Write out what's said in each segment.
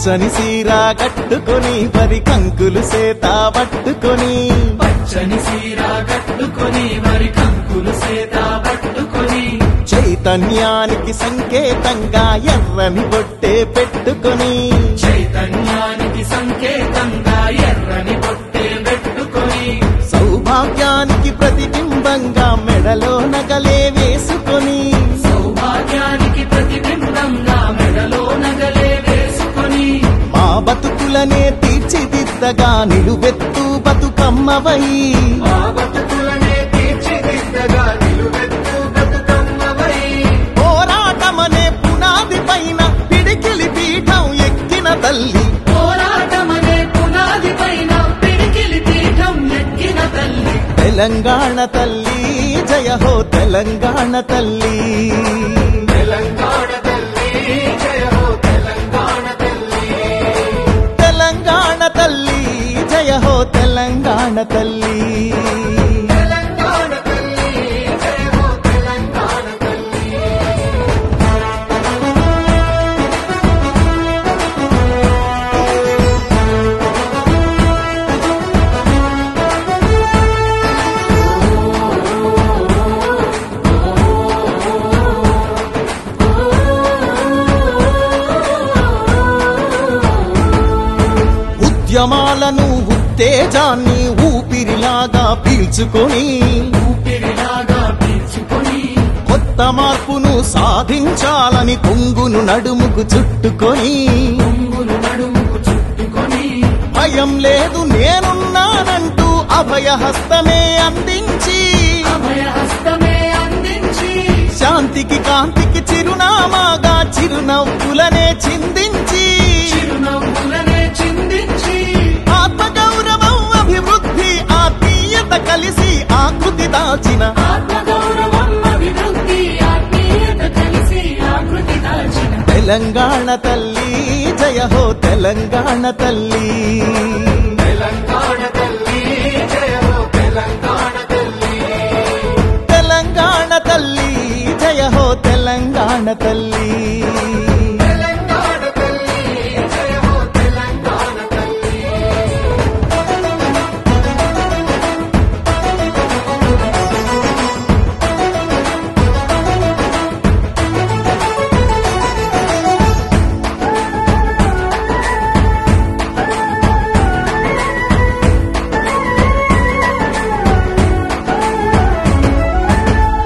పచ్చని సీర కట్టుకొని వరి కంకులు సేత పట్టుకొని పచ్చని సీర కట్టుకొని వరి కంకులు సేత పట్టుకొని చైతన్యానికి సంకేతంగా ఎర్రని బొట్టే పెట్టుకొని చైతన్యానికి సంకేతంగా ఎర్రని బొట్టే పెట్టుకొని సౌభాగ్యానికి ప్రతిబింబంగా మెడలో నగలే వేసుకొని సౌభాగ్యానికి ప్రతిబింబంగా మెడలో నగలే వేసుకొని మా బతుకులనే తీర్చిదిద్దగా నిలువెత్తు బతుకమ్మవై మా బతుకులనే తీర్చిదిద్దగా నిలువెత్తు బతుకమ్మవై పోరాటమనే పునాది పైన పిడికిలి పీఠం ఎక్కిన తల్లి పోరాటమనే పునాది పైన పిడికిలి పీఠం ఎక్కిన తల్లి తెలంగాణ తల్లి జయ హో తెలంగాణ తల్లి తెలంగాణ తల్లి జయ హో తెలంగాణ తల్లి తెలంగాణ తల్లి జయ హో తెలంగాణ తల్లి తెలంగాణ తల్లి జయ హో తెలంగాణ తల్లి ఉద్యమాలను ఉత్తేజాన్ని ఊపిరిలాగా పీల్చుకొని ఊపిరిలాగా పీల్చుకొని కొత్త మార్పును సాధించాలని కొంగును నడుముకు చుట్టుకొని కొంగులు నడుముకు చుట్టుకొని భయం లేదు నేనున్నానంటూ అభయహస్తమే అందించి అభయహస్తమే అందించి శాంతికి కాంతికి చిరునామాగా చిరునవ్వులనే చిందించి చిరునవ్వులనే చిందించి ఆత్మగౌరవం అభివృద్ధి ఆత్మీయత కలిసి ఆకృతి దాచిన ఆత్మగౌరవం అభివృద్ధి ఆత్మీయత కలిసి ఆకృతి దాచిన తెలంగాణ తల్లి జయ హో తెలంగాణ తల్లి తెలంగాణ తల్లి జయ హో తెలంగాణ తల్లి తెలంగాణ తల్లి జయ హో తెలంగాణ తల్లి తెలంగాణ తల్లి జయ హో తెలంగాణ తల్లి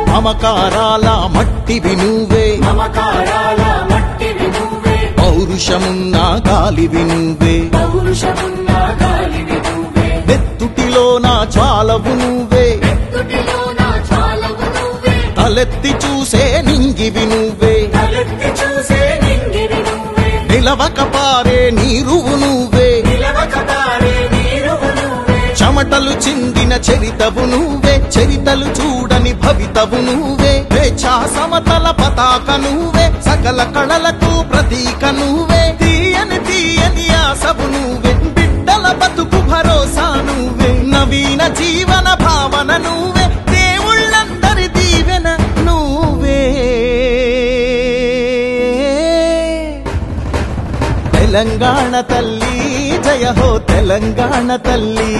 మమకారాల మట్టివి నువ్వే మమకారాల మట్టివి నువ్వే పౌరుషమున్న గాలివి నువ్వే పౌరుషమున్న గాలివి నువ్వే నెత్తుటిలో నా చాలవు నువ్వే ఎత్తుటిలో నా చాలవు నువ్వే తలెత్తి చూసే నింగివి నువ్వే తలెత్తి చూసే నింగివి నువ్వే నిలవక పారే నీరువు నువ్వే నిలవక పారే నీరువు నువ్వే చెమటలు చిందిన చరితవు నువ్వే చరితలు చూడని భవితవు నువ్వే స్వేచ్ఛా సమతల పతాక నువ్వే సకల కళలకు ప్రతీక నువ్వే తీయని తీయని ఆశవు నువ్వే బిడ్డల బతుకు భరోసా నువ్వే నవీన జీవన భావన నువ్వే దేవుళ్ళందరి దీవెన నువ్వే తెలంగాణ తల్లి జయ హో తెలంగాణ తల్లి